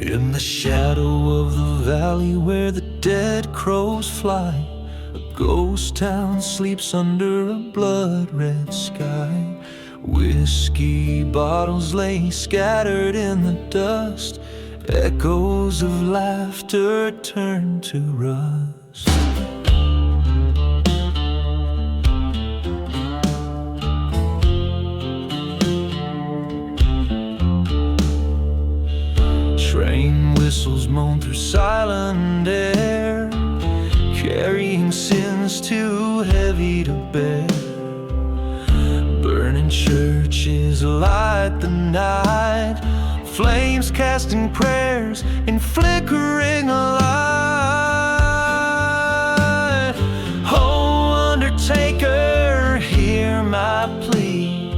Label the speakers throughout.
Speaker 1: In the shadow of the valley where the dead crows fly, a ghost town sleeps under a blood-red sky. Whiskey bottles lay scattered in the dust, echoes of laughter turn to rust. Train whistles moan through silent air, carrying sins too heavy to bear. Burning churches light the night, flames casting prayers in flickering light. Oh, Undertaker, hear my plea.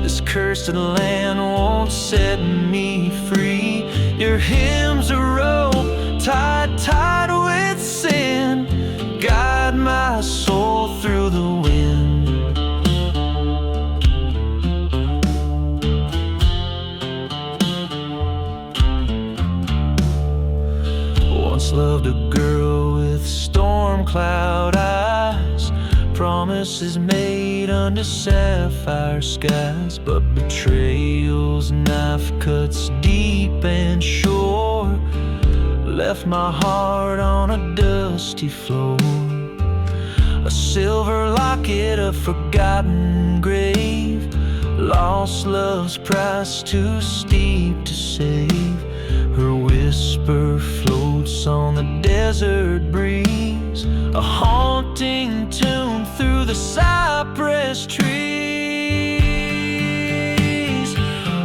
Speaker 1: This cursed land won't set me free. Your hymn's a rope tied with sin. Guide my soul through the wind. Once loved a girl with storm cloud eyes, promises made under sapphire skies. But betrayal's knife cuts deep and sure, left my heart on a dusty floor. A silver locket, a forgotten grave, lost love's price too steep to save. Her whisper floats on the desert breeze, a haunting tune through the cypress trees.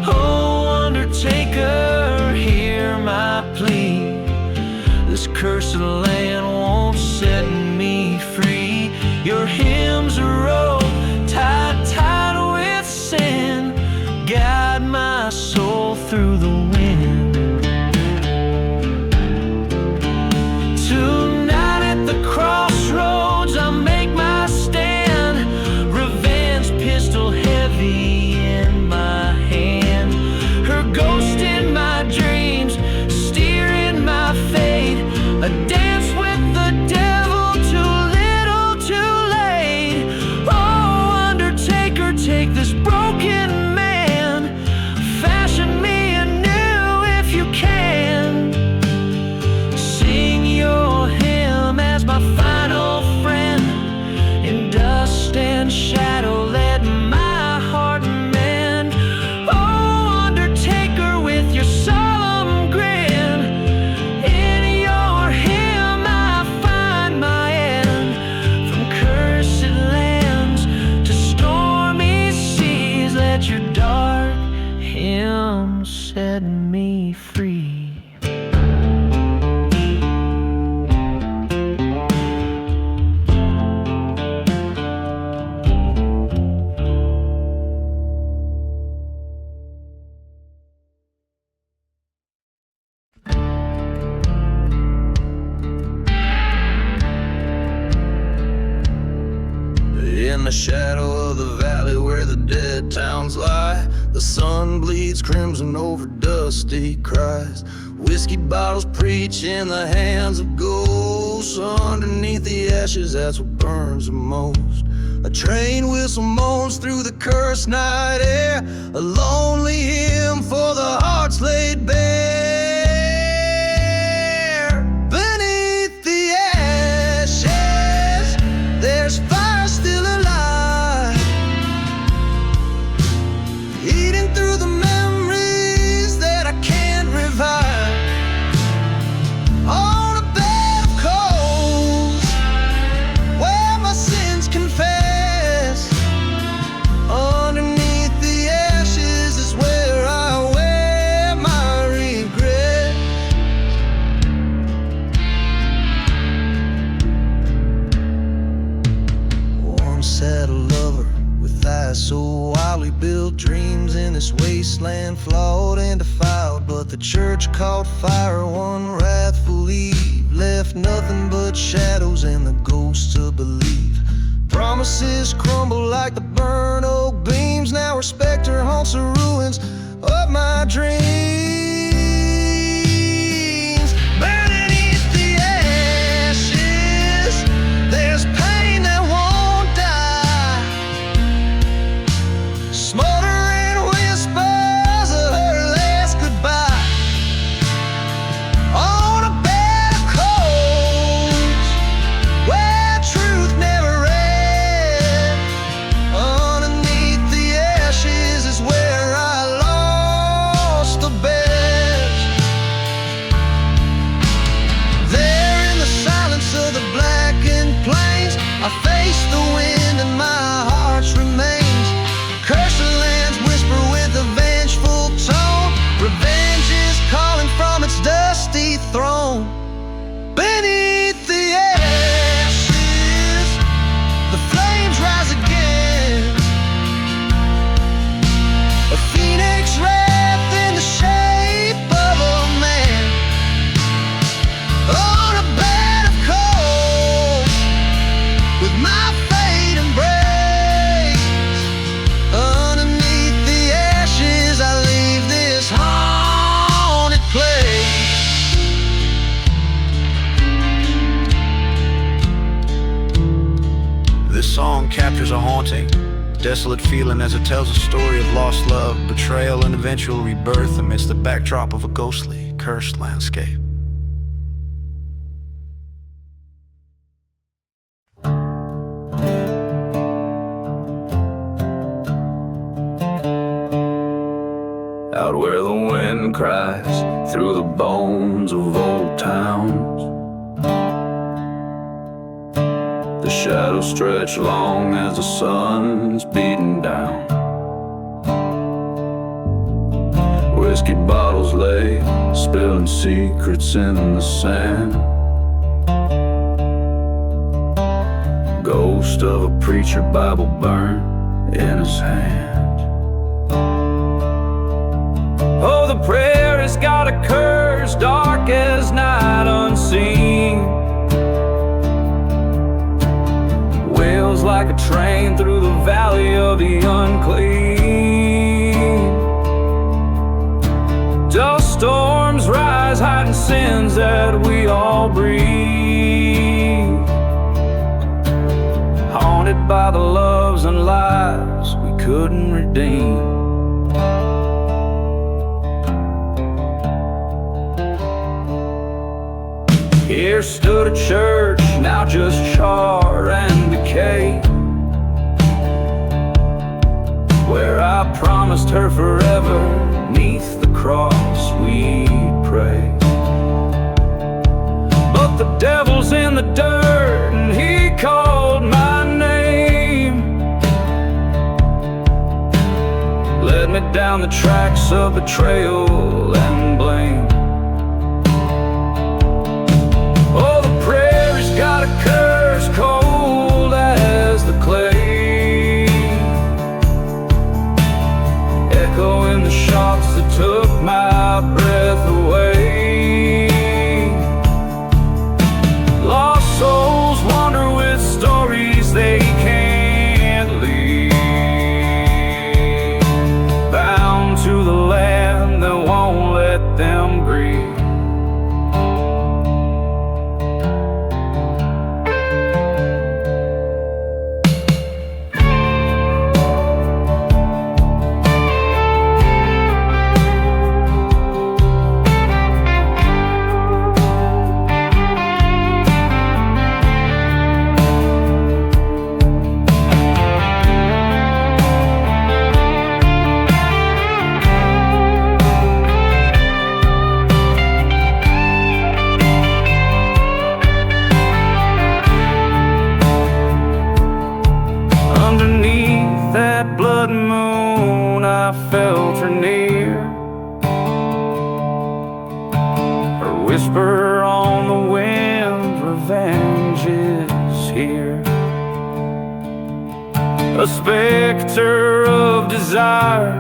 Speaker 1: Oh, Undertaker, hear my plea. This cursed land won't set me free. Your hymn's a rope tied with sin. Guide my soul through the wind. Tonight at the crossroads I make my stand, revenge pistol heavy in my hand. Her ghost in my dreams, steering my fate, a dance with the devil, too little too late. Oh, Undertaker, take this broken man, fashion me anew if you can. Sing your hymn as my final friend, in dust and shadow let my heart mend. Oh, Undertaker, with your solemn grin, in your hymn I find my end. From cursed lands to stormy seas, let your dark hymn set me free. In the shadow of the valley where the dead towns lie, the sun bleeds crimson over dusty cries. Whiskey bottles preach in the hands of ghosts. Underneath the ashes, that's what burns the most. A train whistle moans through the cursed night air, a lonely hymn for the hearts laid bare. Beneath the ashes, there's fire still alive, eating through the memories that I can't revive. On a bed of coals, where my sins confess, underneath the ashes is where I wear my regret. Once had a lover with eyes so wildly built, dreams in this wasteland flawed and defiled. But the church caught fire one wrathful eve, left nothing but shadows and the ghosts to believe. Promises crumble like the burnt oak beams, now her specter haunts the ruins of my dreams. face the wind and my heart's remains. Curse the lands, whisper with a vengeful tone. Revenge is calling from its dusty throne. Beneath the ashes, the flames rise again. A phoenix wrapped in the shape of a man. On a bed of coal, with my fate embraced. Underneath the ashes, I leave this haunted place.
Speaker 2: This song captures a haunting, desolate feeling as it tells a story of lost love, betrayal, and eventual rebirth amidst the backdrop of a ghostly, cursed landscape.
Speaker 1: Out where the wind cries through the bones of old towns, the shadows stretch long as the sun's beating down. Whiskey bottles lay, spilling secrets in the sand. Ghost of a preacher, Bible burned in his hand. Oh, the prayer has got a curse, dark as night unseen. Wails like a train through the valley of the unclean. Dust storms rise, hiding sins that we all breathe. Haunted by the loves and lives we couldn't redeem. Here stood a church, now just char and decay, where I promised her forever, 'neath the cross we'd pray. But the devil's in the dirt and he called my name, led me down the tracks of betrayal and blame. Got a curse cold as the clay, echoing the shots that took my breath away. Lost souls wander with stories they can't leave, bound to the land that won't let them grieve. Whisper on the wind, revenge is here. A specter of desire,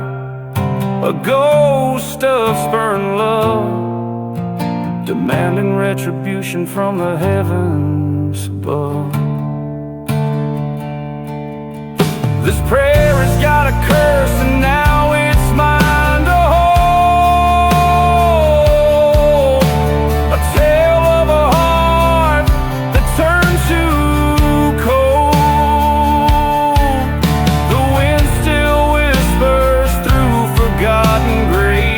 Speaker 1: a ghost of spurned love, demanding retribution from the heavens above. This prayer has got a curse and now it's mine to hold. A tale of a heart that turned to cold. The wind still whispers through forgotten graves.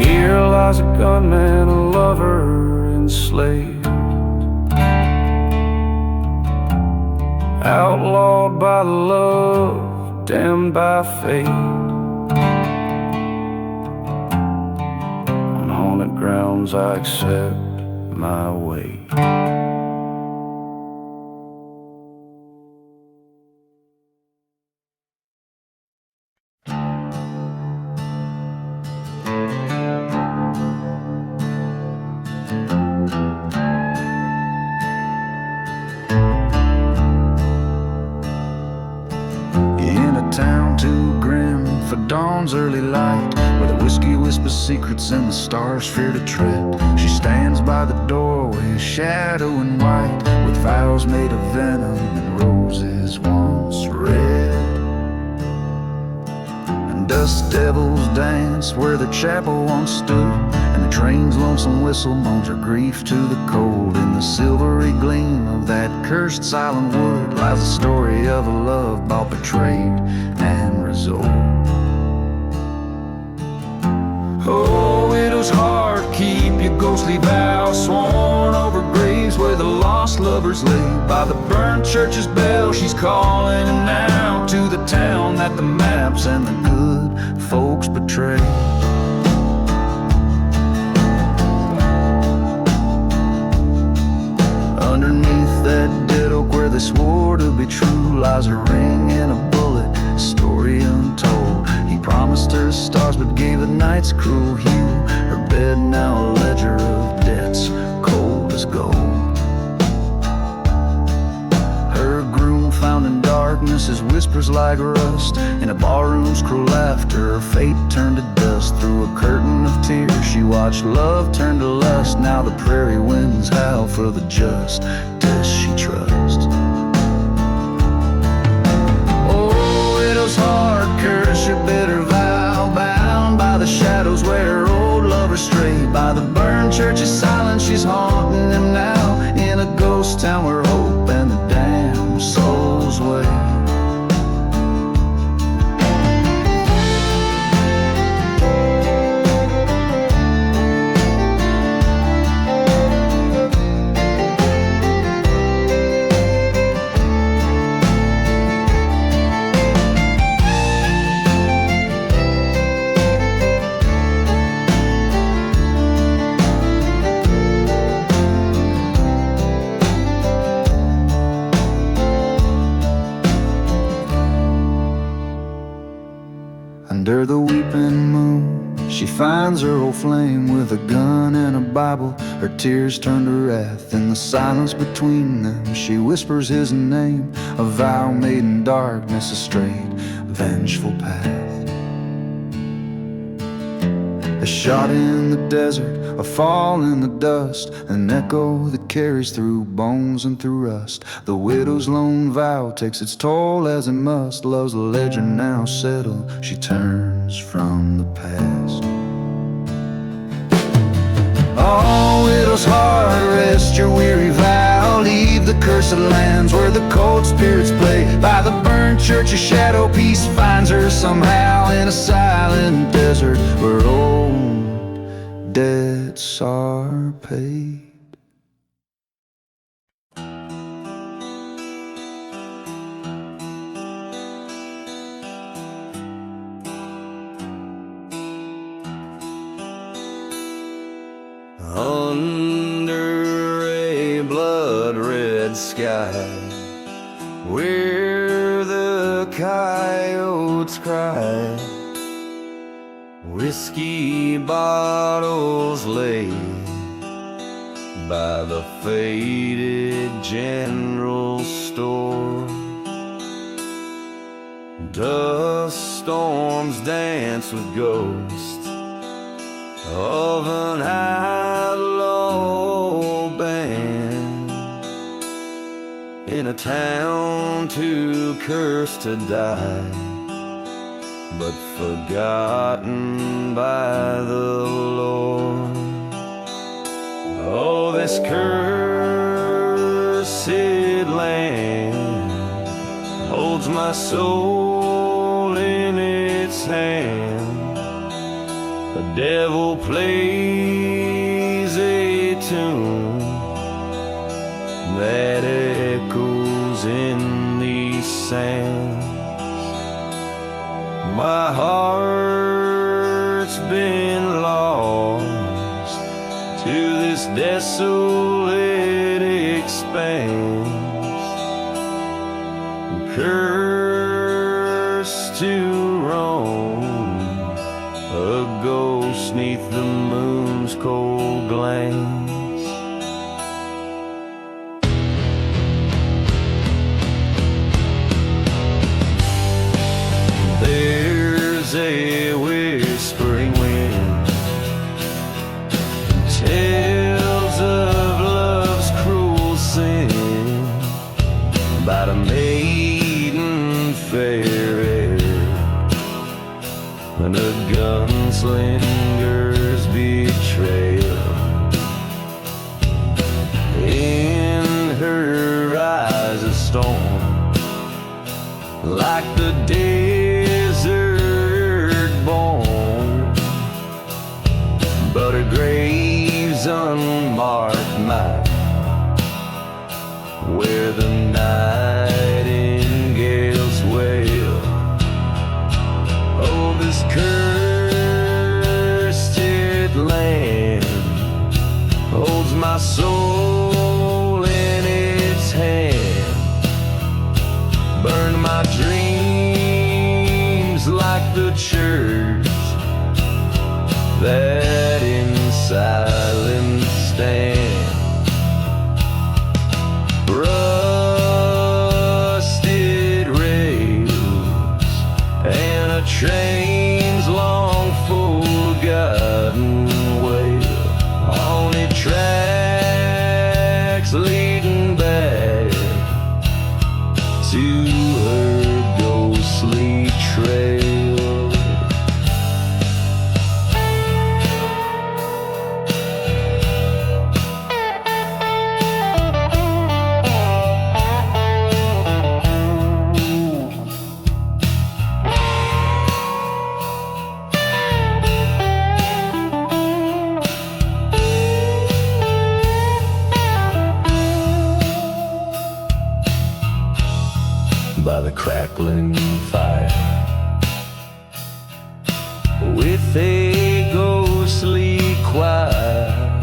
Speaker 1: Here lies a gunman, a lover enslaved, outlawed by love, damned by fate. On haunted grounds I accept my weight.
Speaker 3: secrets and the stars fear to tread. She stands by the doorway, shadow and white, with vows made of venom and roses once red. And dust devils dance where the chapel once stood, and the train's lonesome whistle moans her grief to the cold. In the silvery gleam of that cursed silent wood lies the story of a love bought, betrayed, and resolved. Oh, widow's heart, keep your ghostly vow, sworn over graves where the lost lovers lay. By the burnt church's bell, she's calling him now to the town that the maps and the good folks betray. Underneath that dead oak where they swore to be true lies a ring and a bullet, a story untold. He promised her stars but gave the night's cruel hue. Her bed now a ledger of debts, cold as gold. Her groom found in darkness, his whispers like rust. In a barroom's cruel laughter, her fate turned to dust. Through a curtain of tears she watched love turn to lust. Now the prairie winds howl for the just, does she trust? Oh, widow's heart, curse your bitter vow, bound by the shadows where old lovers stray. By the burned church's silence, she's haunting him now, in a ghost town where hope and the damned souls wait. Under the weeping moon, she finds her old flame with a gun and a Bible. Her tears turn to wrath. In the silence between them, she whispers his name, a vow made in darkness, a straight, vengeful path. A shot in the desert, a fall in the dust, an echo that carries through bones and through rust. The widow's lone vow takes its toll as it must. Love's ledger now settled, she turns from the past. Oh, widow's heart, rest your weary vow. Leave the cursed lands where the cold spirits play. By the burnt church's shadow, peace finds her somehow, in a silent desert where old debts are paid. Under a blood-red sky, where the coyotes cry, whiskey bottles lay by the faded general store. Dust storms dance with ghosts of an outlaw band in a town too cursed to die, but forgotten by the Lord. Oh, this cursed land holds my soul in its hand. The devil plays a tune that echoes in these sands. My heart's been lost to this desolate expanse, cursed to roam, a ghost 'neath the moon's cold glance. There's a whispering wind storm, like the desert born. But her grave's unmarked mine, where the nightingales wail. Oh, this cursed land holds my soul in its hand. Burn my dreams like the church that in silence stands. Rusted rails and a train's long forgotten wail. On it tracks leading back to her ghostly trail. By the crackling fire, with a ghostly choir,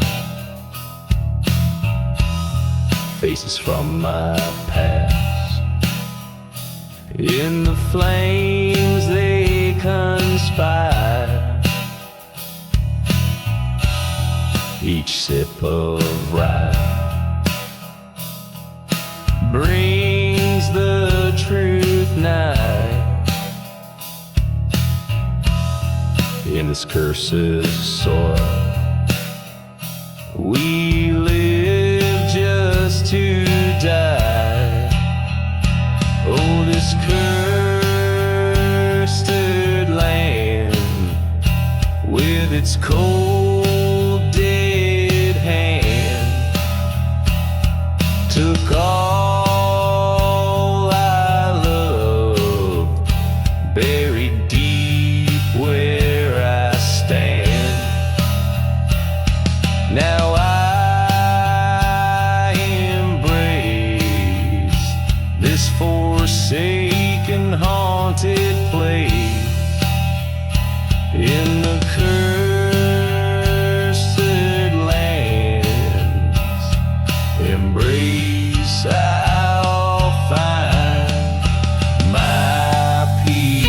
Speaker 3: faces from my past. In the flames they conspire, each sip of rye brings the truth nigh. In this cursed soil, we live just to die. Oh, this cursed land with its cold dead hand took all I love, buried deep where I stand. Now I embrace this forsaken, haunted place in the cursed lands. Embrace, I'll find my peace.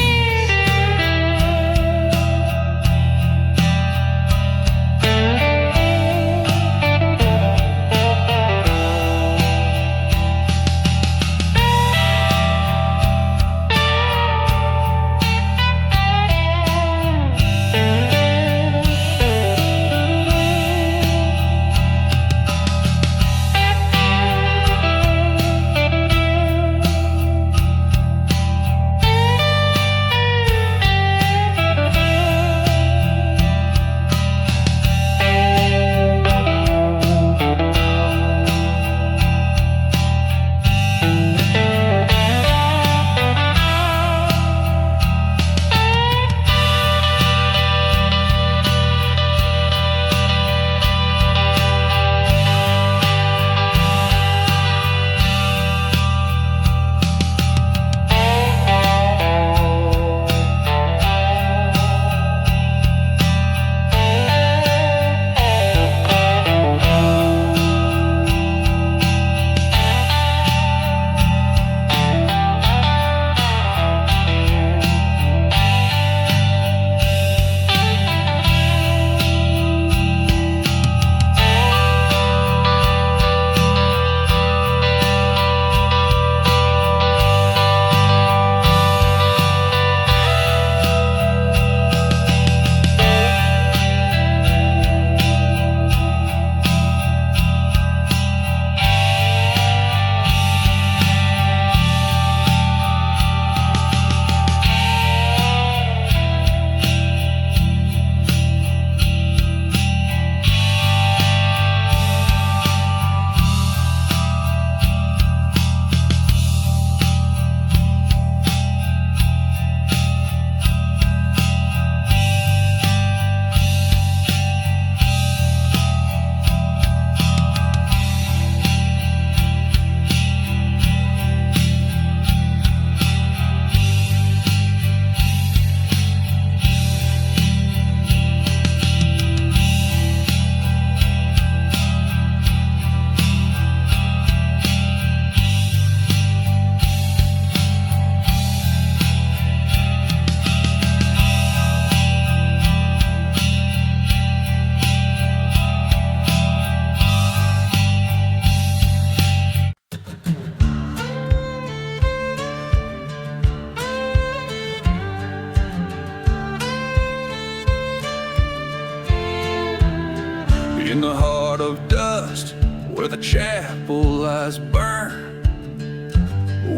Speaker 1: the chapel lies burned.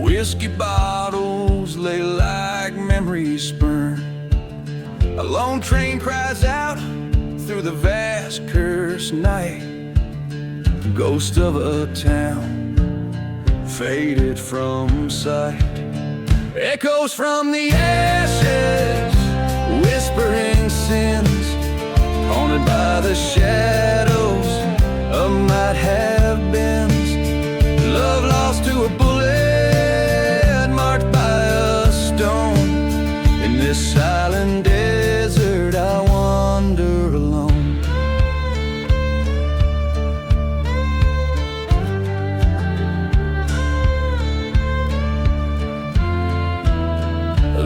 Speaker 1: Whiskey bottles lay like memories spurned. A lone train cries out through the vast cursed night. Ghost of a town faded from sight. Echoes from the ashes, whispering sins, haunted by the shadows of might have beens. Love lost to a bullet, marked by a stone. In this silent desert I wander alone.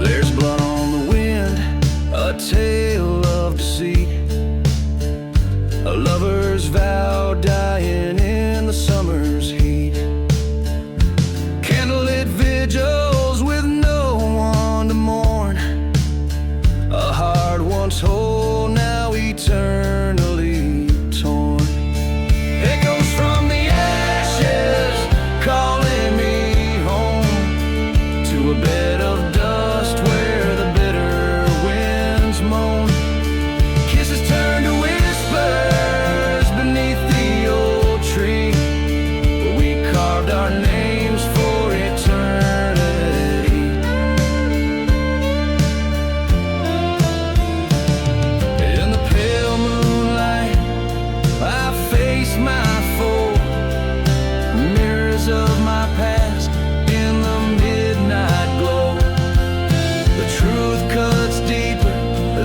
Speaker 1: There's blood on the wind, a tale of deceit, a lover's vow dying in the summer's heat. Candlelit vigils with no one to mourn, a heart once whole now eternally torn. Echoes from the ashes calling me home to a bed of dust where the bitter winds moan. Kisses turn to whispers beneath the old tree where we carved our names for eternity. In the pale moonlight I face my foe, mirrors of my past in the midnight glow. The truth cuts deeper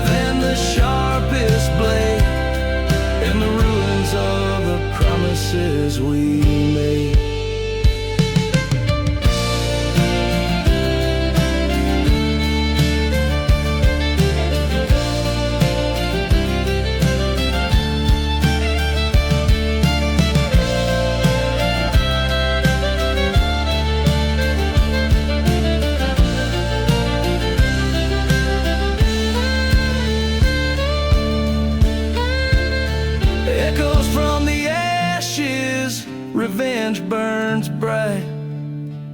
Speaker 1: than the sharpest blade, in the ruins of the promises we made. Echoes from the ashes, revenge burns bright,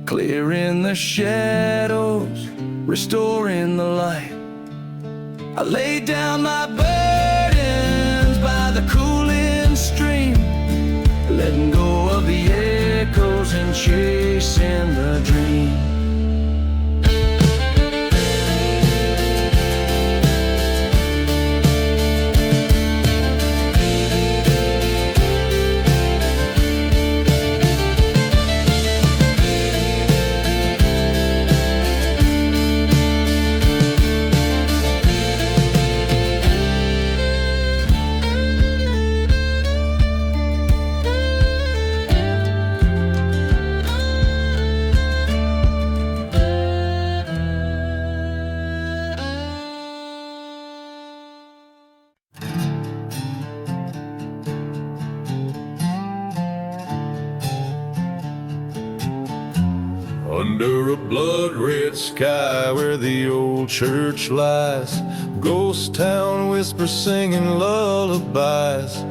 Speaker 1: clearing the shadows, restoring the light. I lay down my burdens by the cooling stream, letting go of the echoes and chasing the dream. Under a blood-red sky where the old church lies, ghost town whispers singing lullabies.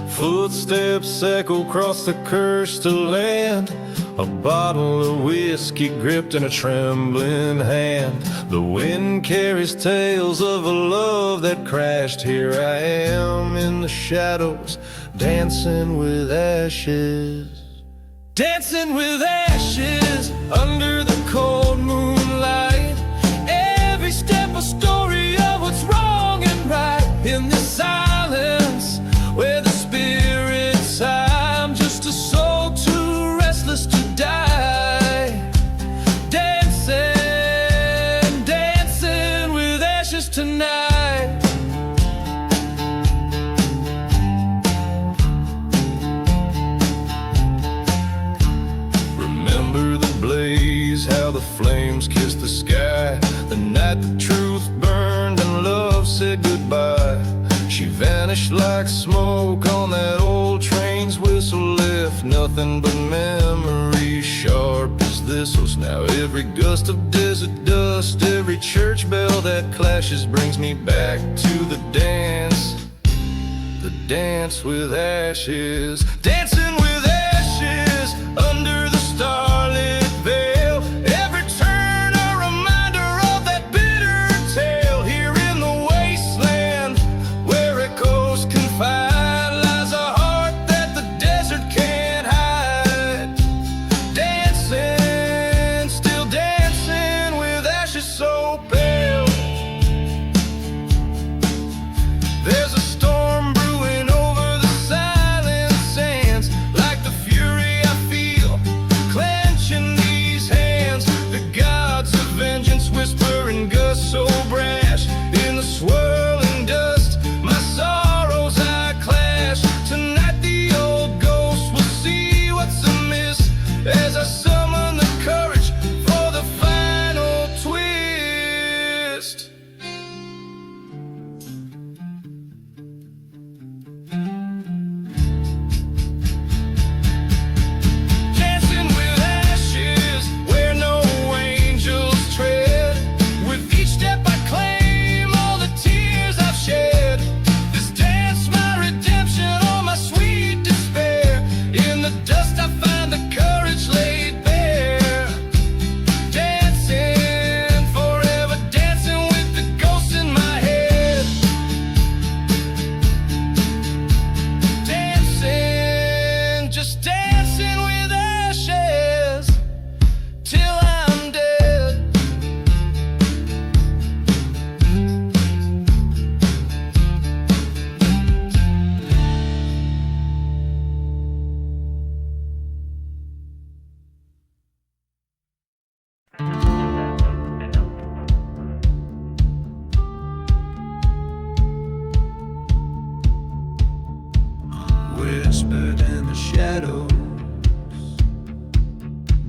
Speaker 1: Footsteps echo across the cursed land, a bottle of whiskey gripped in a trembling hand. The wind carries tales of a love that crashed. Here I am in the shadows, dancing with ashes. Dancing with ashes under the cold moonlight. Every step a story of what's wrong and right. In this silence where the spirit's high, I'm just a soul too restless to die. Dancing, dancing with ashes tonight. How the flames kissed the sky, the night the truth burned and love said goodbye. She vanished like smoke on that old train's whistle, left nothing but memories sharp as thistles. Now every gust of desert dust, every church bell that clashes brings me back to the dance with ashes. Dancing with ashes.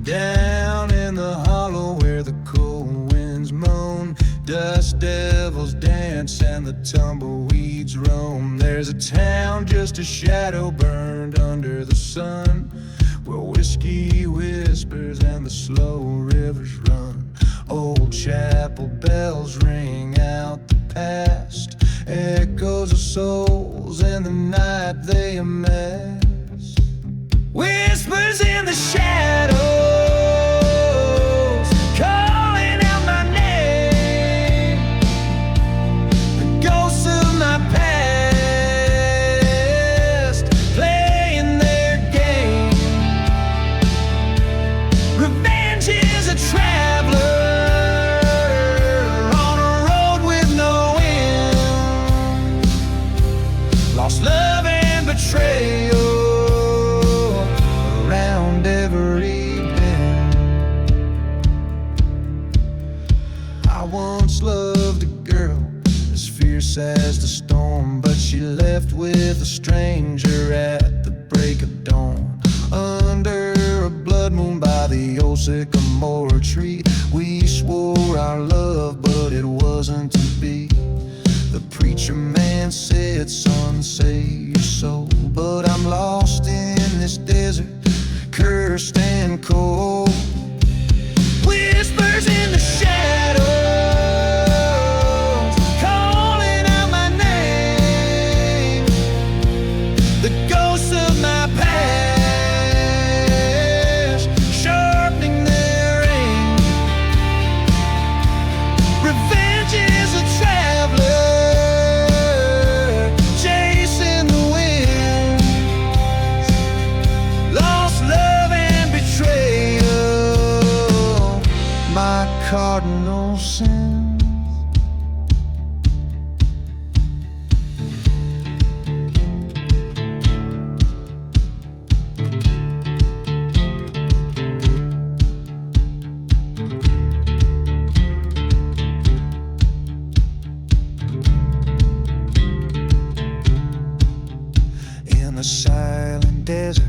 Speaker 3: Down in the hollow where the cold winds moan, dust devils dance and the tumbleweeds roam. There's a town just a shadow burned under the sun, where whiskey whispers and the slow rivers run. Old chapel bells ring out the past, echoes of souls in the night they amass. Whispers in the shadows, calling out my name. The ghosts of my past, playing their game. Revenge is a traveler on a road with no end. Lost love and betrayal around every bend. I once loved a girl as fierce as the storm, but she left with a stranger at the break of dawn. Under a blood moon by the old sycamore tree, we swore our love, but it wasn't to be. The preacher man said, son, save your soul. But I'm lost in this desert, cursed and cold. Whispers in the shadows, calling out my name. The ghosts of my past, sharpening their aim. Revenge is a traveler, chasing the wind. Lost love and betrayal, my cardinal sin. In the silent desert,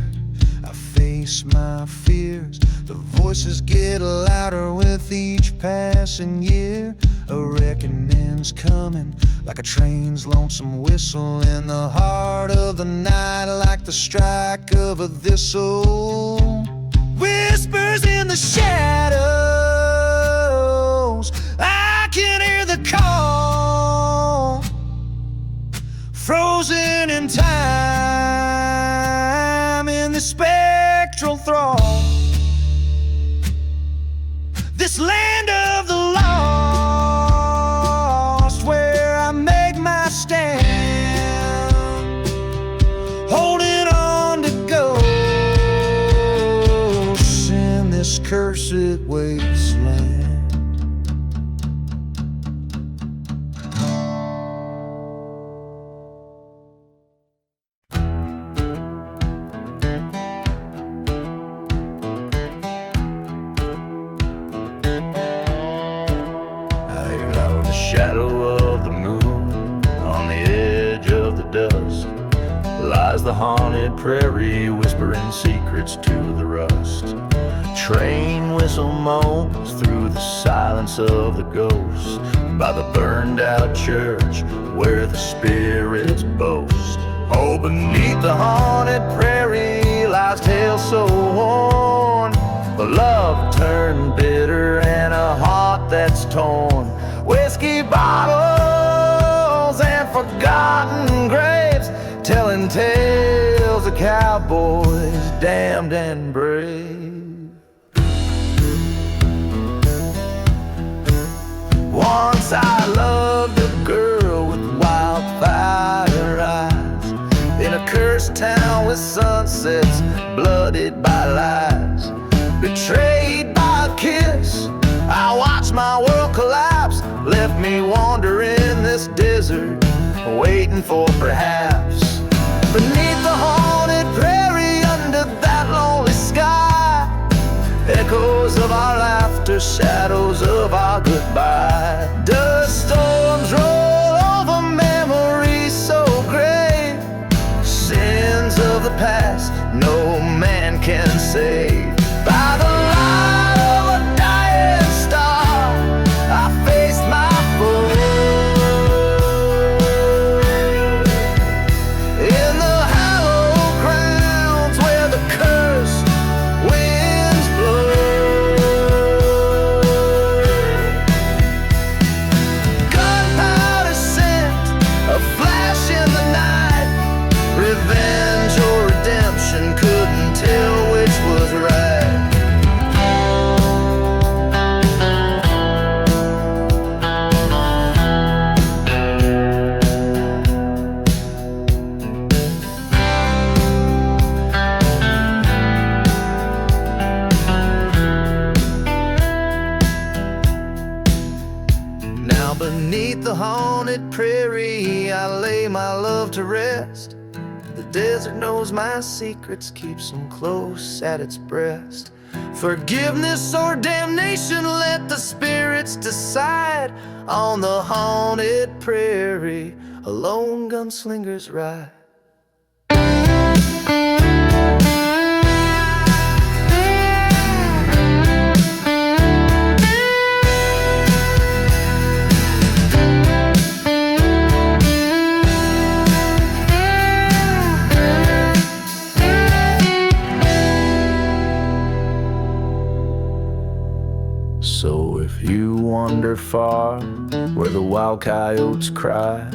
Speaker 3: I face my fears. The voices get louder with each passing year. A reckoning's coming, like a train's lonesome whistle in the heart of the night, like the strike of a thistle. Whispers in the shadows, I can hear the call, frozen in time in the spectral thrall. This land of the lost, where I make my stand, holding on to ghosts in this cursed wasteland.
Speaker 1: Shadow of the moon, on the edge of the dusk, lies the haunted prairie, whispering secrets to the rust. Train whistle moans through the silence of the ghost, by the burned out church where the spirits boast. Oh, beneath the haunted prairie lies tales so worn, a love turned bitter and a heart that's torn. Whiskey bottles and forgotten graves, telling tales of cowboys damned and brave. Once I loved a girl with wildfire eyes, in a cursed town with sunsets blooded by lies. Betrayed by a kiss, I watched my world collapse, left me wandering this desert, waiting for perhaps. Beneath the haunted prairie, under that lonely sky, echoes of our laughter, shadows of our goodbye. Dust storms roll over memories so gray, sins of the past no man can save. By the light
Speaker 3: haunted prairie, I lay my love to rest. The desert knows my secrets, keeps them close at its breast. Forgiveness or damnation, let the spirits decide. On the haunted prairie, a lone gunslinger's ride. So if you wander far where the wild coyotes cry,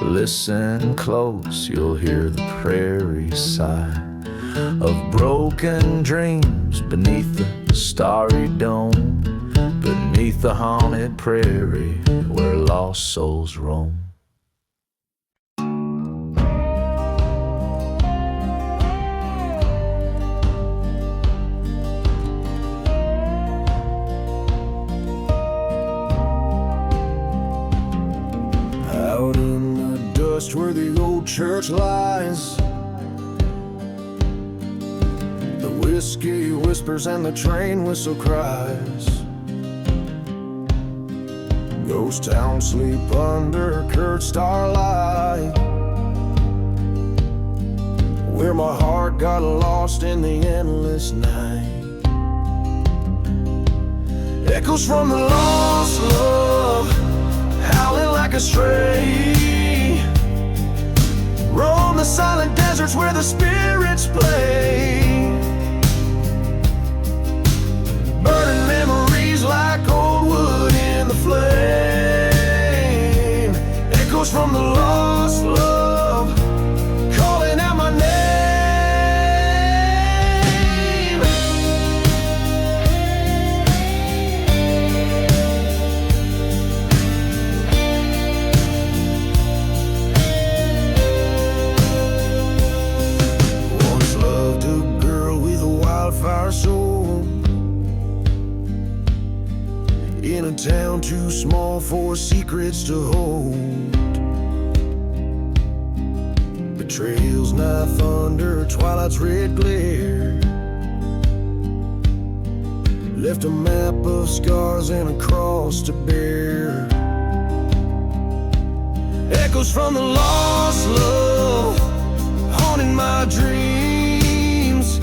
Speaker 3: listen close, you'll hear the prairie sigh of broken dreams beneath the starry dome, beneath the haunted prairie where lost souls roam. Out in the dust where the old church lies, the whiskey whispers and the train whistle cries. Ghost town sleep under curved starlight, where my heart got lost in the endless night. Echoes from the lost love, howling like a stray, roam the silent deserts where the spirits play. Burning memories like old wood in the flame. Echoes from the lost love, calling out my name. Once loved a girl with a wildfire soul, in a town too small for secrets to hold. Betrayal's knife under twilight's red glare left a map of scars and a cross to bear. Echoes from the lost love, haunting my dreams.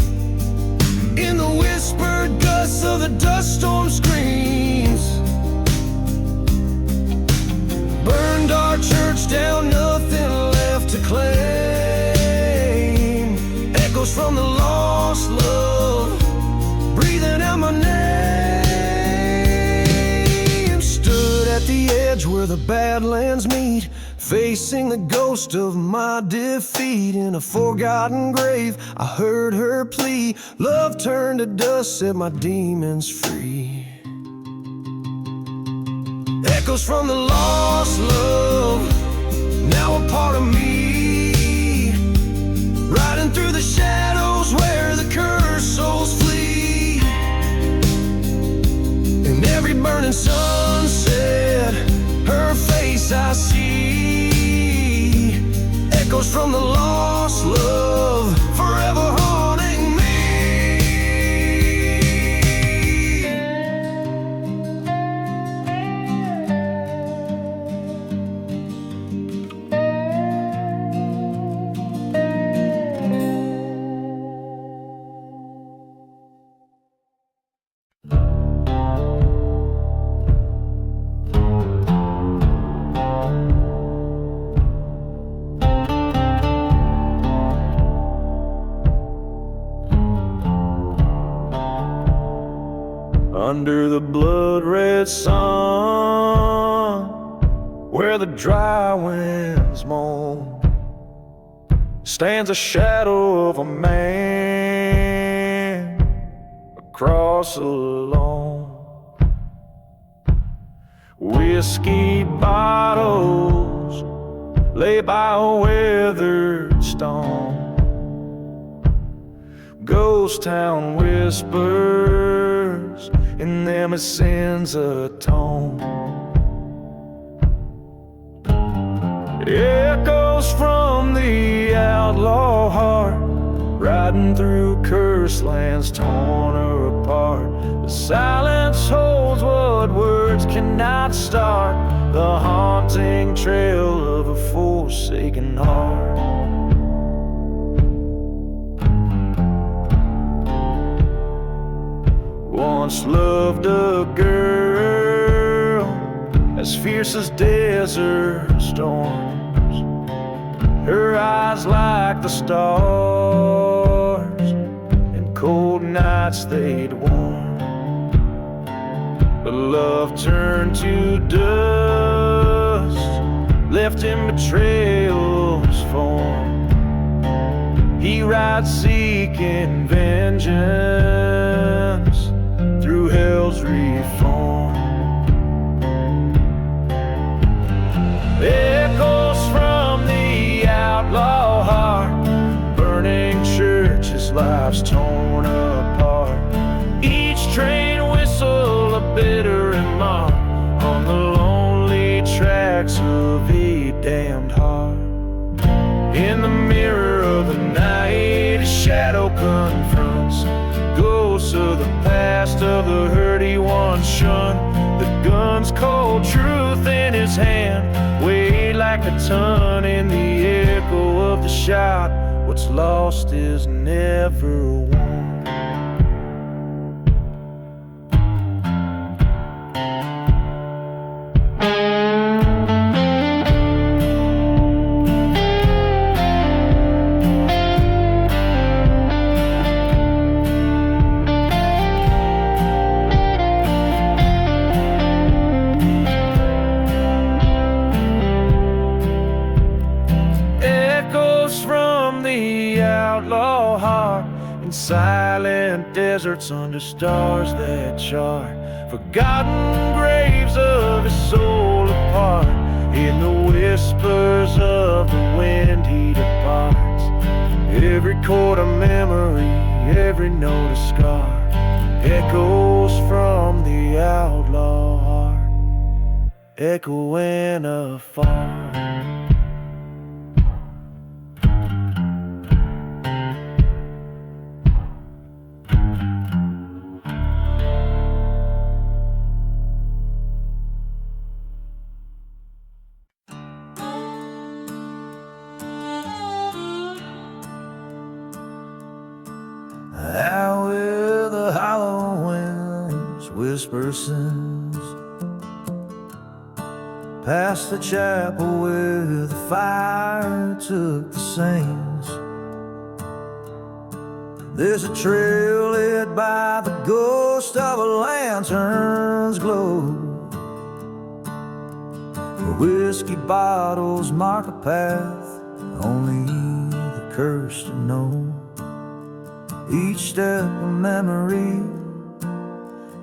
Speaker 3: In the whispered gusts of the dust storm screams. Burned our church down, nothing left to claim. Echoes from the lost love, breathing out my name. Stood at the edge where the badlands meet, facing the ghost of my defeat. In a forgotten grave, I heard her plea. Love turned to dust, set my demons free. Echoes from the lost love, now a part of me, riding through the shadows where the cursed souls flee. In every burning sunset, her face I see. Echoes from the lost love, forever haunting me. Under the blood-red sun, where the dry winds moan, stands a shadow of a man across a lawn. Whiskey bottles lay by a weathered stone. Ghost town whispers, in them it sends a tone. It echoes from the outlaw heart, riding through cursed lands, torn her apart. The silence holds what words cannot start, the haunting trail of a forsaken heart. Once loved a girl as fierce as desert storms, her eyes like the stars, and cold nights they'd warm. But love turned to dust, left in betrayal's form. He rides seeking vengeance through hell's reform. Echoes from the outlaw heart, burning churches, lives torn apart. Each train whistle a bitter remark on the lonely tracks of a damned heart. In the mirror of the night, a shadow confronts ghosts of the past, of the hurt he once shunned. The gun's cold truth in his hand, weighed like a ton in the echo of the shot. What's lost is never won. In silent deserts under stars that chart, forgotten graves of his soul apart. In the whispers of the wind he departs. Every chord a memory, every note a scar, echoes from the outlaw heart, echoing afar. Out where the hollow winds whisper sins, past the chapel where the fire took the saints. There's a trail lit by the ghost of a lantern's glow, where whiskey bottles mark a path only the cursed know. Each step a memory,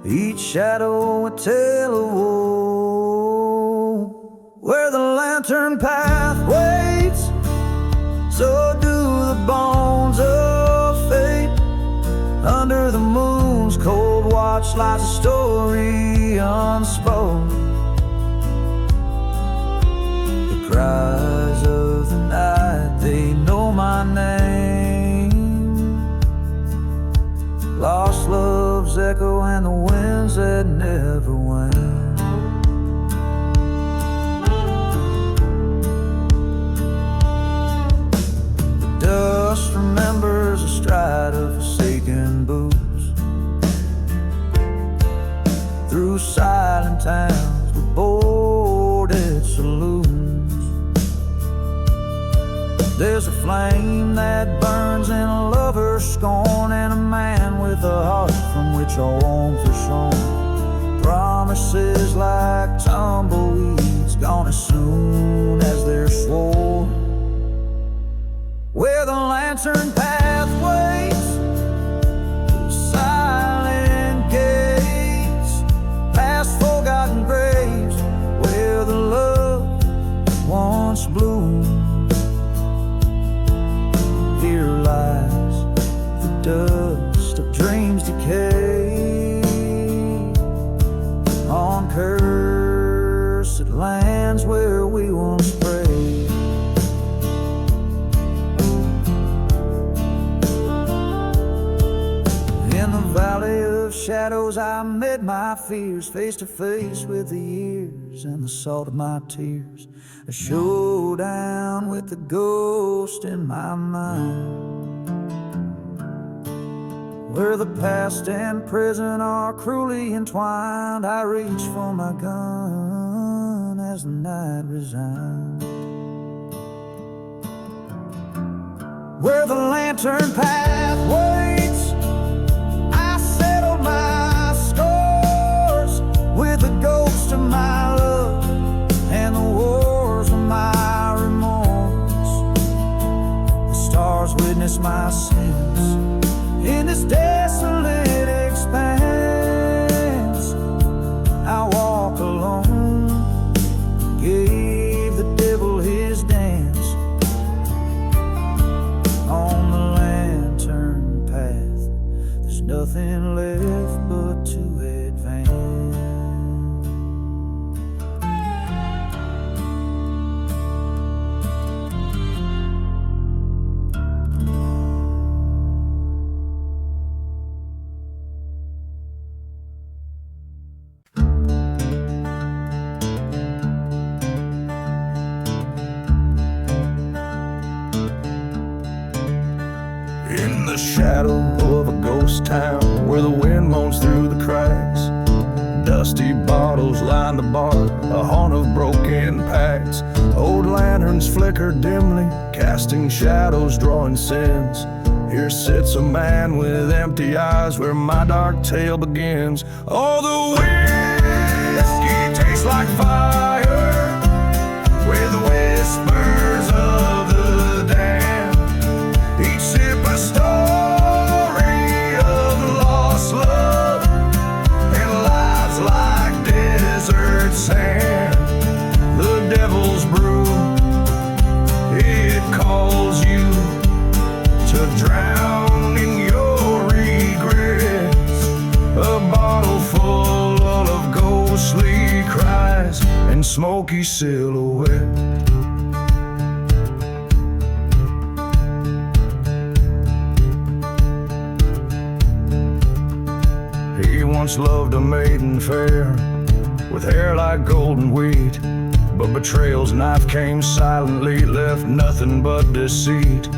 Speaker 3: each shadow a tale of woe. Where the lantern path waits, so do the bones of fate. Under the moon's cold watch lies a story unspoken. The cries of the night, they know my name. Lost love's echo and the winds that never wane. The dust remembers a stride of forsaken boots, through silent towns with boarded saloons. There's a flame that burns in a lover's scorn, and a man with a heart from which all warmth is shorn. Promises like tumbleweeds, gone as soon as they're sworn. Where the lantern path waits, silent gates, past forgotten graves, where the love once bloomed. Here lies the dust of dreams decay, on cursed lands where we once prayed. shadows I met my fears, face to face with the years and the salt of my tears. A showdown with the ghost in my mind, where the past and present are cruelly entwined. I reach for my gun as the night resigns, where the lantern path waits. I settled my scores with the ghost of my love and the wars of my remorse. The stars witness my sins in this desolate expanse. I walk alone, gave the devil his dance on the lantern path. There's nothing left but to advance.
Speaker 1: In the shadow of a ghost town, where the wind moans through the cracks, dusty bottles line the bar, a haunt of broken packs. Old lanterns flicker dimly, casting shadows, drawing sins. Here sits a man with empty eyes, where my dark tale begins. Oh, the whiskey tastes like fire, with whispers of the damned. Each sip a story of lost love and lives like desert sand. The devil's brew, it calls you to drown in your regrets. A bottle full of ghostly cries and smoky silhouette. He once loved a maiden fair, with hair like golden wheat, but betrayal's knife came silently, left nothing but deceit.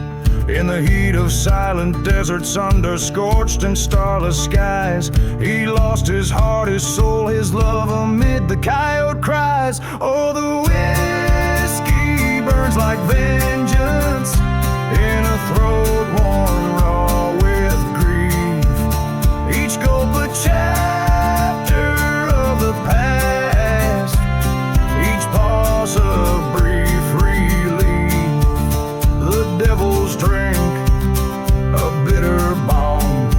Speaker 1: In the heat of silent deserts, under scorched and starless skies, he lost his heart, his soul, his love amid the coyote cries. Oh, the whiskey burns like vengeance in a throat worn raw with grief. Each gulp a chapter of the past, each pause a brief relief. The devil's drink, a bitter balm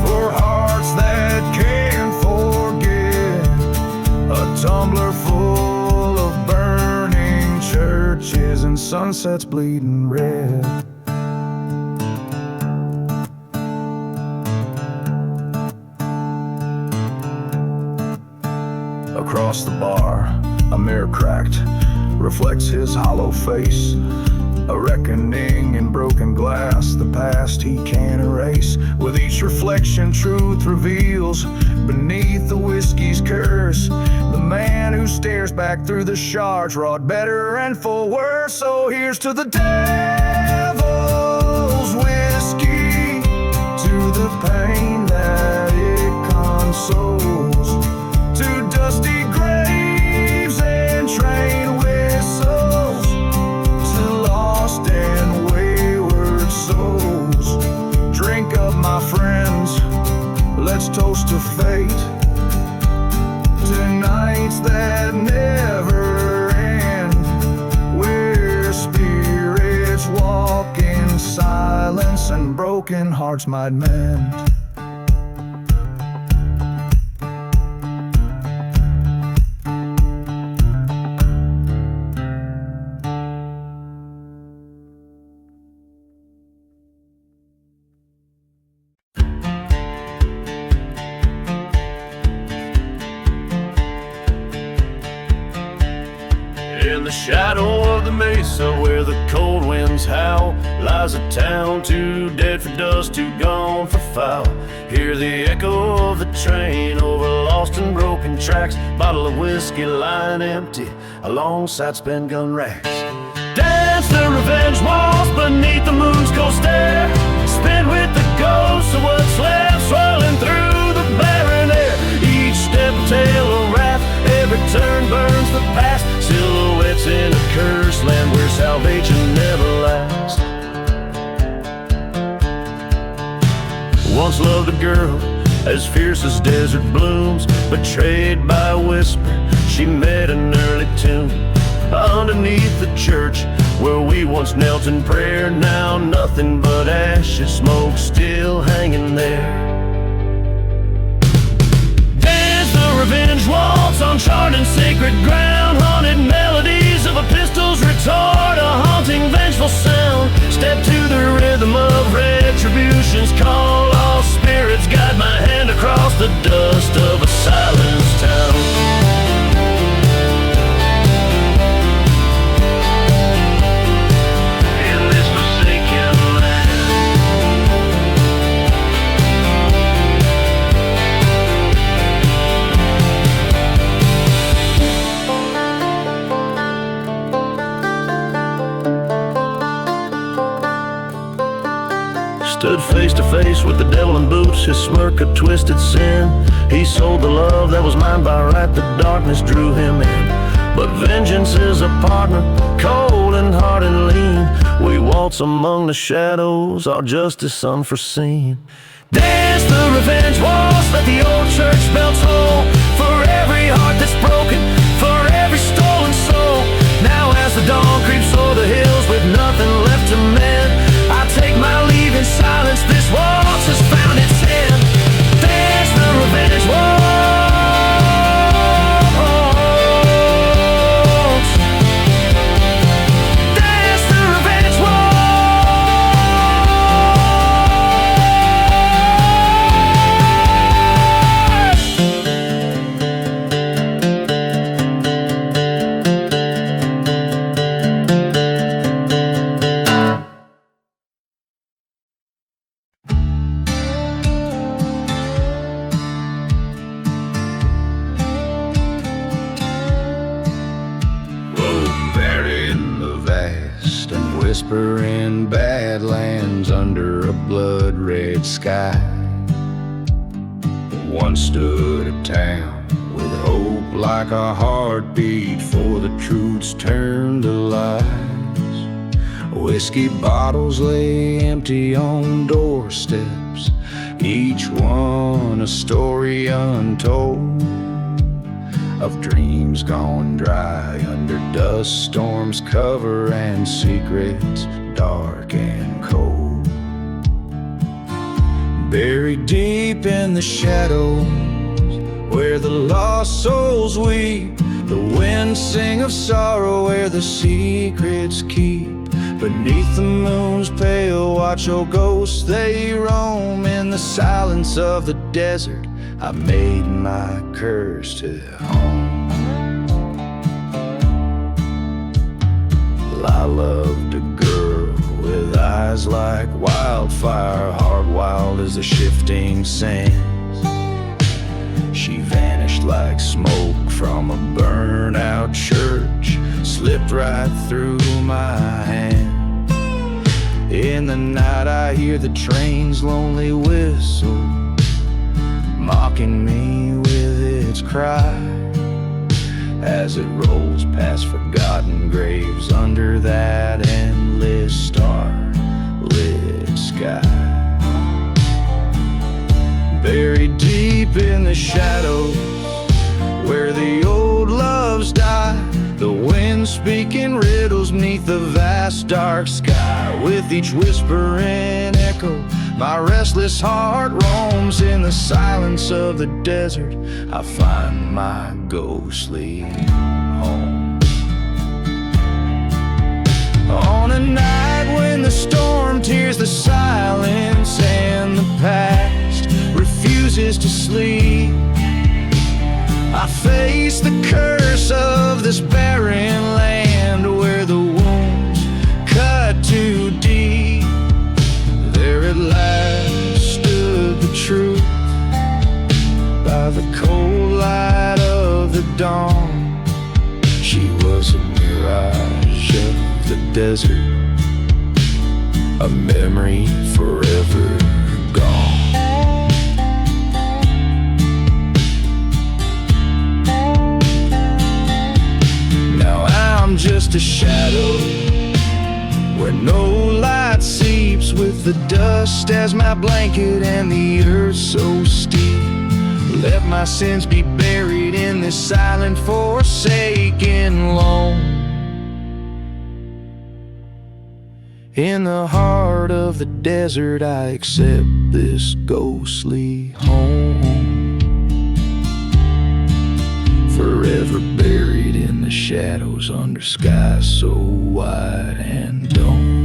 Speaker 1: for hearts that can't forget. A tumbler full of burning churches and sunsets bleeding red. Across the bar, a mirror cracked reflects his hollow face. A reckoning in broken glass, the past he can't erase. With each reflection, truth reveals beneath the whiskey's curse. The man who stares back through the shards wrought better and for worse. So here's to the devil's whiskey, to the pain that it consoles, to dusty graves and train whistles, to lost and wayward souls. Drink up, my friends, let's toast to fate, to nights that never end, where spirits walk in silence and broken hearts might mend. In the shadow of the mesa where the cold winds howl lies a town too dead for dust, too gone for foul.
Speaker 4: Hear the echo of the train over lost and broken tracks. Bottle of whiskey lying empty alongside spent gun racks. Dance the revenge waltz beneath the moon's cold stare. Spin with the ghosts of what's left, swirling through the barren air. Each step a tale of wrath, every turn burns the past. Silhouettes in a cursed land where salvation never lasts. Once loved a girl as fierce as desert blooms, betrayed by a whisper, she met an early tune. Underneath the church where we once knelt in prayer, now nothing but ashes, smoke still hanging there. Dance the revenge waltz on charred and sacred ground. Haunted melodies of a pistol's retort, a haunting vengeful sound. Step to the rhythm of retribution's call. All spirits guide my hand across the dust of a silenced town. Stood face to face with the devil in boots, his smirk a twisted sin. He sold the love that was mine by right, the darkness drew him in. But vengeance is a partner, cold and hard and lean. We waltz among the shadows, our justice unforeseen. Dance the revenge waltz, let the old church bells toll. For every heart that's broken, for every stolen soul. Now as the dawn creeps o'er the hills with nothing left to mend, I take my leave in silence, this waltz has found its end. Dance the revenge waltz. Dance the revenge
Speaker 3: in badlands under a blood-red sky. Once stood a town with hope like a heartbeat, for the truth's turned to lies. Whiskey bottles lay empty on doorsteps, each one a story untold, of dreams gone dry under dust storms cover, and secrets dark and cold. Buried deep in the shadows where the lost souls weep, the winds sing of sorrow where the secrets keep. Beneath the moon's pale watch, oh ghosts they roam. In the silence of the desert I made my curse to home. I loved a girl with eyes like wildfire, heart wild as the shifting sands. She vanished like smoke from a burnt-out church, slipped right through my hand. In the night I hear the train's lonely whistle, mocking me with its cry, as it rolls past forgotten graves under that endless star-lit sky. Buried deep in the shadows where the old loves die, the wind speaking riddles neath the vast dark sky. With each whispering echo my restless heart roams. In the silence of the desert I find my ghostly home. On a night when the storm tears the silence and the past refuses to sleep, I face the curse of this barren land where the wounds cut too deep. There at last stood the truth, the cold light of the dawn. She was a mirage of the desert, a memory forever gone. Now I'm just a shadow where no light seeps with the dust as my blanket and the earth so steep. Let my sins be buried in this silent, forsaken lone. In the heart of the desert I accept this ghostly home, forever buried in the shadows under skies so wide and dome.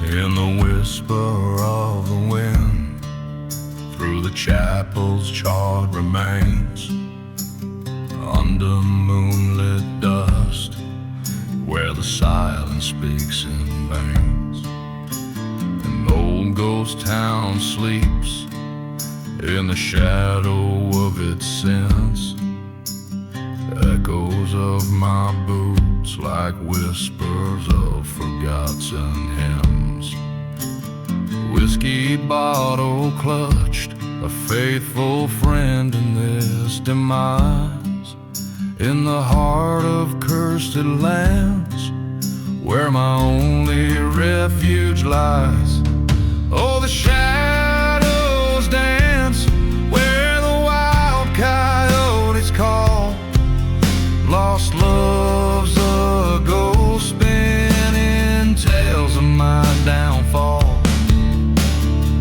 Speaker 1: In the whisper of the wind, through the chapel's charred remains, under moonlit dust, where the silence speaks in veins, an old ghost town sleeps in the shadow of its sins. Echoes of my boots like whispers of forgotten hymns. Whiskey bottle clutched, a faithful friend in this demise. In the heart of cursed lands, where my only refuge lies. Oh, the shadows dance where the wild coyotes call. Lost love's a ghost spinning tales of my downfall.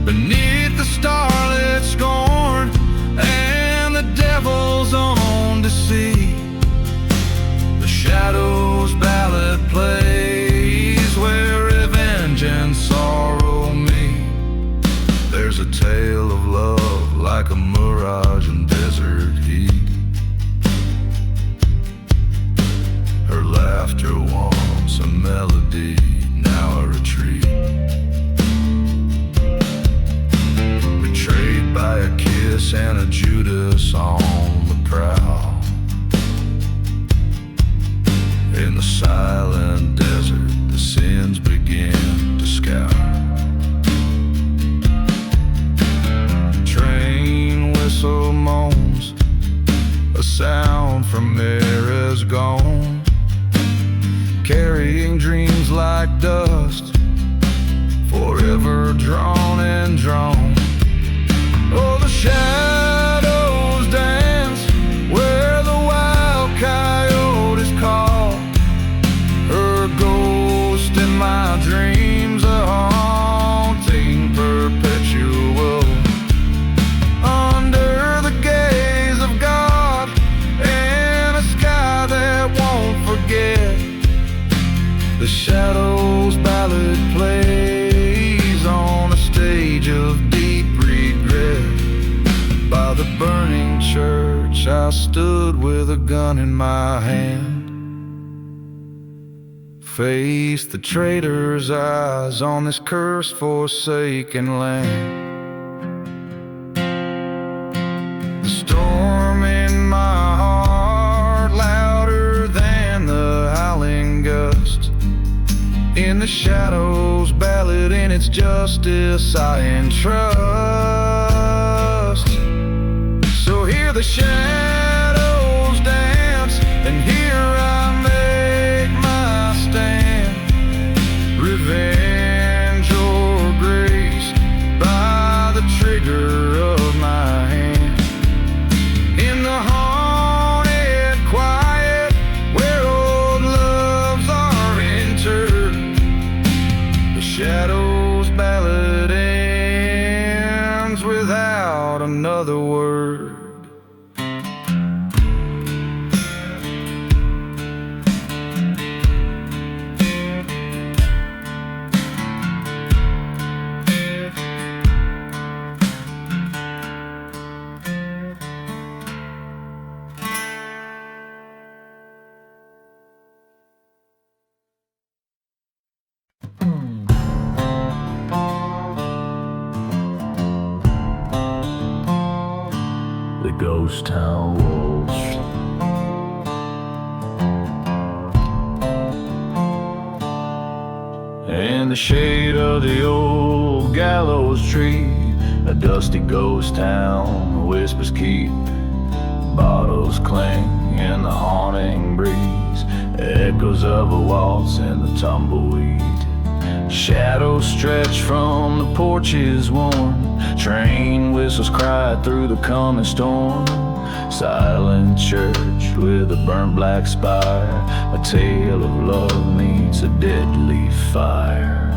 Speaker 1: Beneath the starlit scorn and the devil's own deceit, the shadows ballad plays where revenge and sorrow meet. There's a tale of love like a mirage in desert heat. Her laughter warms a melody, now a retreat. Betrayed by a kiss and a Judas on the prowl. In the silent desert, the sins begin to scour. Train whistle moans, a sound from there is gone. Carrying dreams like dust, forever drawn and drawn. Oh, the shadows dance where the wild coyotes call. Her ghost in my dreams, a haunting perpetual. Under the gaze of God and a sky that won't forget, the shadows ballad plays on a stage of deep regret. By the burning church I stood with a gun in my hand, faced the traitor's eyes on this cursed forsaken land. The storm in my heart louder than the howling gust. In the shadows ballad in its justice I entrust. So hear the shadows dance, and here I make my stand. Revenge or grace by the trigger of my hand. In the haunted quiet where old loves are interred, the shadows ballad ends without another word.
Speaker 4: ghost town walls. In the shade of the old gallows tree, a dusty ghost town, whispers keep, bottles cling in the haunting breeze, echoes of a waltz in the tumbleweed. Shadows stretch from the porches worn, train whistles cry through the coming storm. Silent church with a burnt black spire, a tale of love meets a deadly fire.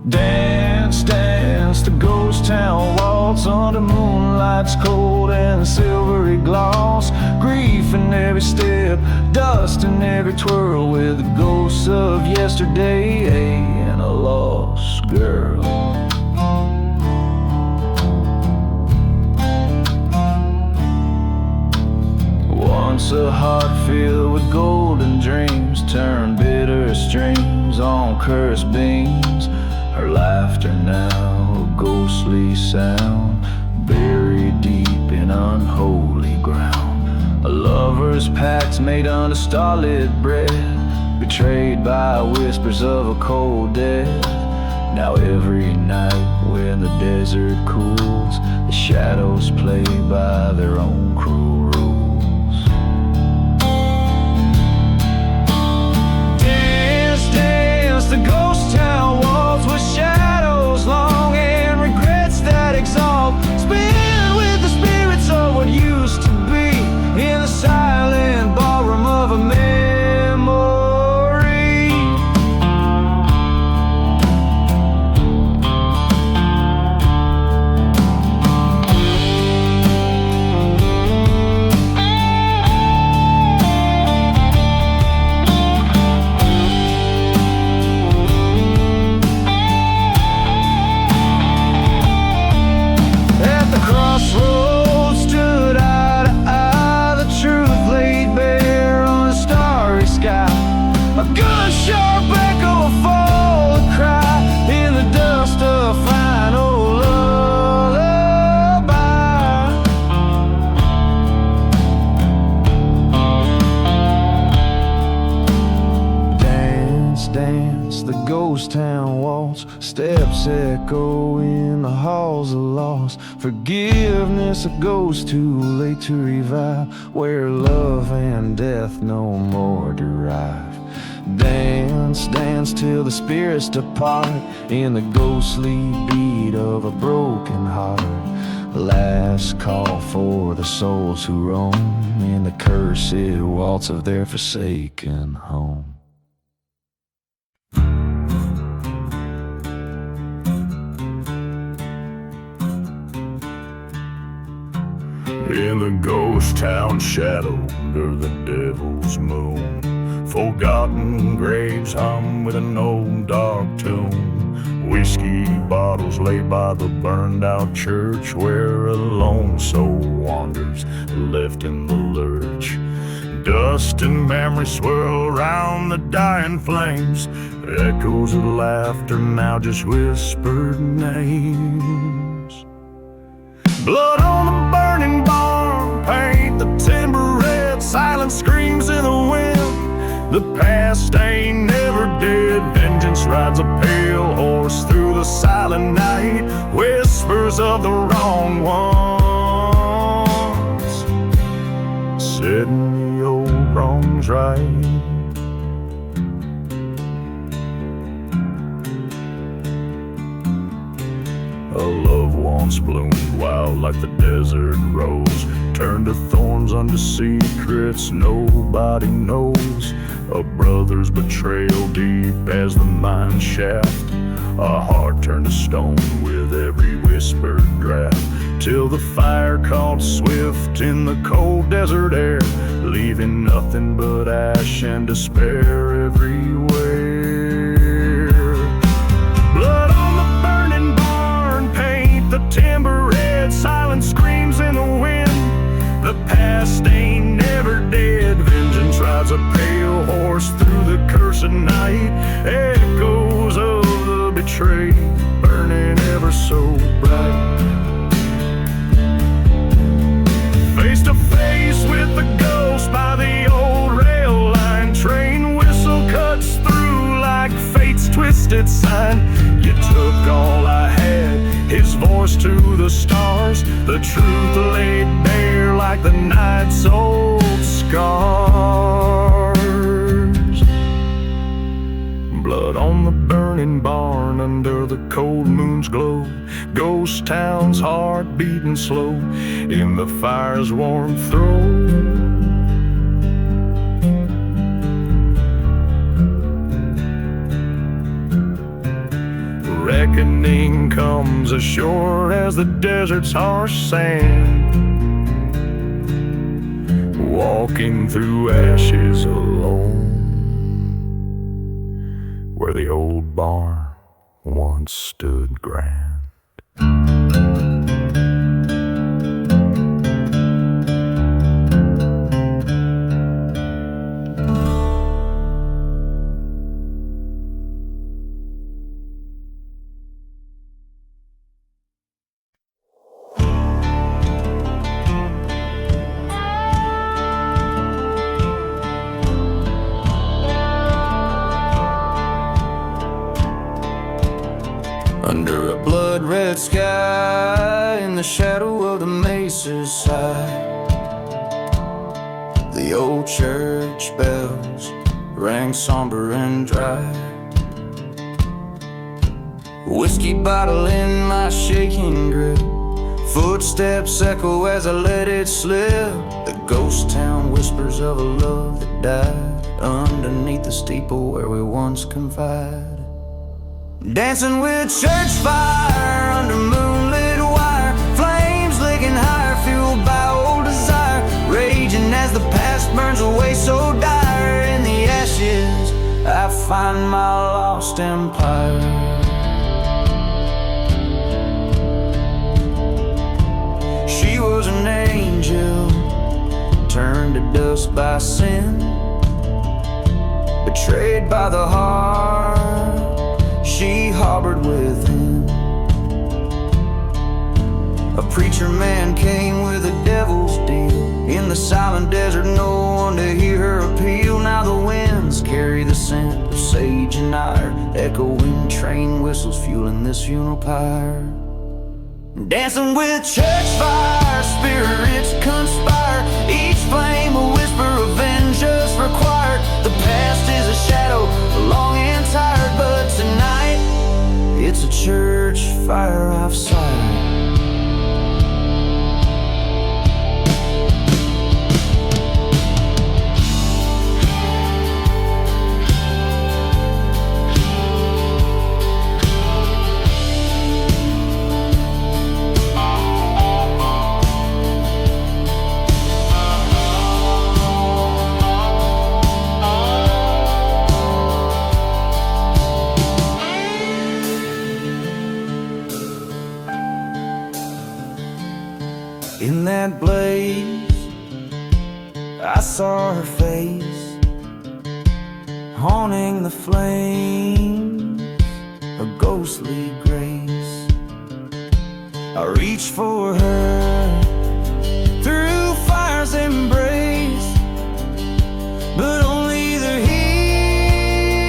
Speaker 4: Dance, dance, the ghost town waltz under moonlight's cold and silvery gloss. Grief in every step, dust in every twirl, with the ghosts of yesterday and a lost girl. Once a heart filled with golden dreams turned bitter streams on cursed beams. Her laughter now a ghostly sound, buried deep in unholy ground. A lover's pact made under starlit breath, betrayed by whispers of a cold death. Now every night when the desert cools, the shadows play by their own cruel rules. Dance, dance, the ghost town walls with shadows long and regrets that exalt. Spin with the spirits of what used to be in the silent ballroom of a memory. Crossroads stood eye to eye, the truth laid bare on a starry sky. A gun sharp echo, a fall, a cry in the dust of final lullaby. Dance, dance, the ghost town waltz, steps echo in the halls of lost. Forgiveness, a ghost too late to revive, where love and death no more derive. Dance, dance till the spirits depart in the ghostly beat of a broken heart. Last call for the souls who roam in the cursed waltz of their forsaken home. In the ghost town shadow under the devil's moon, forgotten graves hum with an old dark tune. Whiskey bottles lay by the burned out church, where a lone soul wanders, left in the lurch. Dust and memory swirl around the dying flames, echoes of laughter now just whispered names. Blood on the burning barn, paint the timber red, silent screams in the wind. The past ain't never dead, vengeance rides a pale horse through the silent night, whispers of the wrong ones, setting the old wrongs right. A love once bloomed wild like the desert rose, turned to thorns unto secrets nobody knows. A brother's betrayal deep as the mine shaft, a heart turned to stone with every whispered draft, till the fire caught swift in the cold desert air, leaving nothing but ash and despair everywhere. Blood on the burning barn, paint the timber red, silent screams in the wind. The past ain't never dead, vengeance rides a pale horse through the cursed night, echoes of the betrayed burning ever so bright. mine. You took all I had, his voice to the stars, the truth laid bare like the night's old scars. Blood on the burning barn under the cold moon's glow, ghost town's heart beating slow in the fire's warm throe. Reckoning comes as sure as the desert's harsh sand, walking through ashes alone, where the old barn once stood grand.
Speaker 1: Under a blood-red sky, in the shadow of the mesa's side, the old church bells rang somber and dry. Whiskey bottle in my shaking grip, footsteps echo as I let it slip. The ghost town whispers of a love that died underneath the steeple where we once confided. Dancing with church fire under moonlit wire, flames licking higher, fueled by old desire, raging as the past burns away so dire. In the ashes I find my lost empire. She was an angel, turned to dust by sin, betrayed by the heart she harbored within. A preacher man came with a devil's deal, in the silent desert no one to hear her appeal. Now the winds carry the scent of sage and ire, echoing train whistles fueling this funeral pyre. Dancing with church fire, spirits conspire, each flame a whisper of vengeance required. The past is a shadow, long and tired, but tonight it's a church fire I've sired. In that blaze, I saw her face, haunting the flames, a ghostly grace. I reached for her through fire's embrace, but only the heat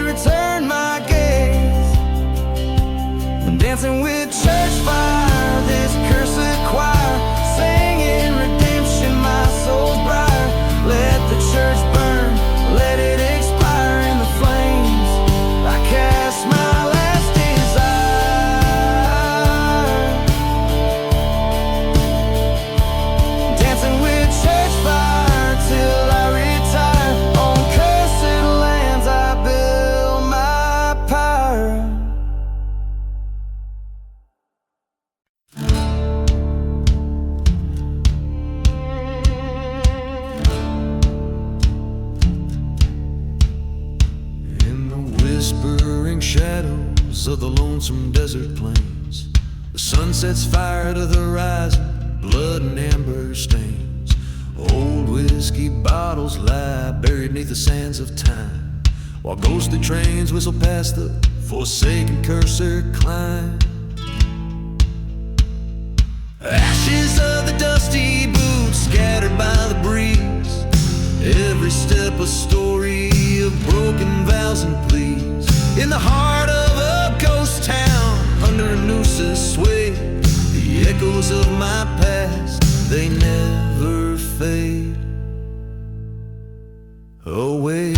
Speaker 1: returned my gaze. Dancing with church fire, this cursed choir, singing redemption, my soul's briar. Let the church burn, let it expire in the flames. I cast my last desire, dancing with church fire till I retire. On cursed lands I build my pyre. Whispering shadows of the lonesome desert plains, the sun sets fire to the horizon, blood and amber stains. Old whiskey bottles lie buried neath the sands of time, while ghostly trains whistle past the forsaken cursor climb. Ashes of the dusty boots scattered by the breeze, every step a story of broken vows and pleas. In the heart of they never fade away.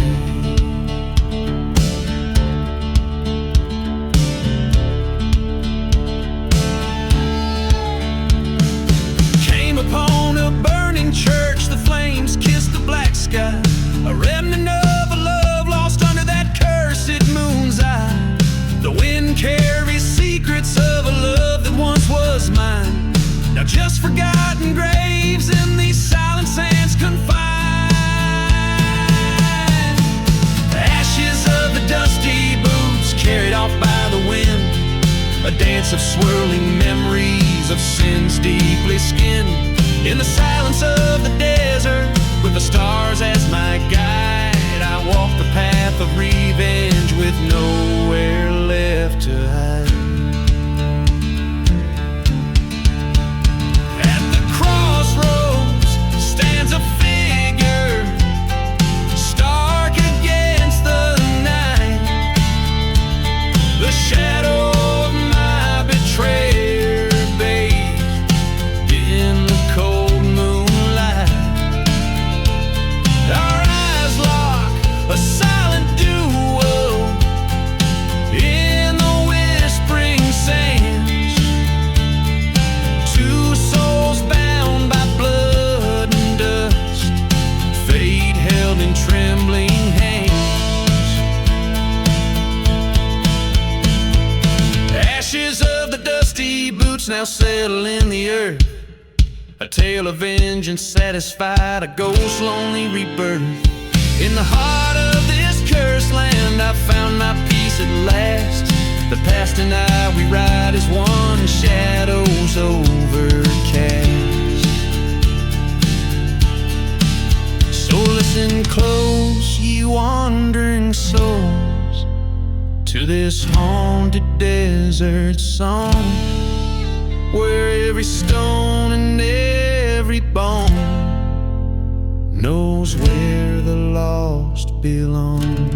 Speaker 1: Came upon a burning church, the flames kissed the black sky, a remnant of a love lost under that cursed moon's eye. The wind carries secrets of a love that once was mine, now just forgotten graves in these silent sands confined. Ashes of the dusty boots carried off by the wind, a dance of swirling memories of sins deeply skinned. In the silence of the desert, with the stars as my guide, I walk the path of revenge with nowhere left to hide. At the crossroads stands a figure, stark against the night, the shadow of my betrayer bathed in the cold moonlight. Our eyes lock, a silent duel in the whispering sands. Two souls bound by blood and dust, fate held in trembling hands. Ashes of the dusty boots now settle in the earth, a tale of vengeance satisfied, a ghost lonely rebirth. In the heart of this cursed land I found my peace at last. The past and I, we ride as one, shadows overcast. So listen close, ye wandering souls, to this haunted desert song, where every stone and every bone knows where the lost belong.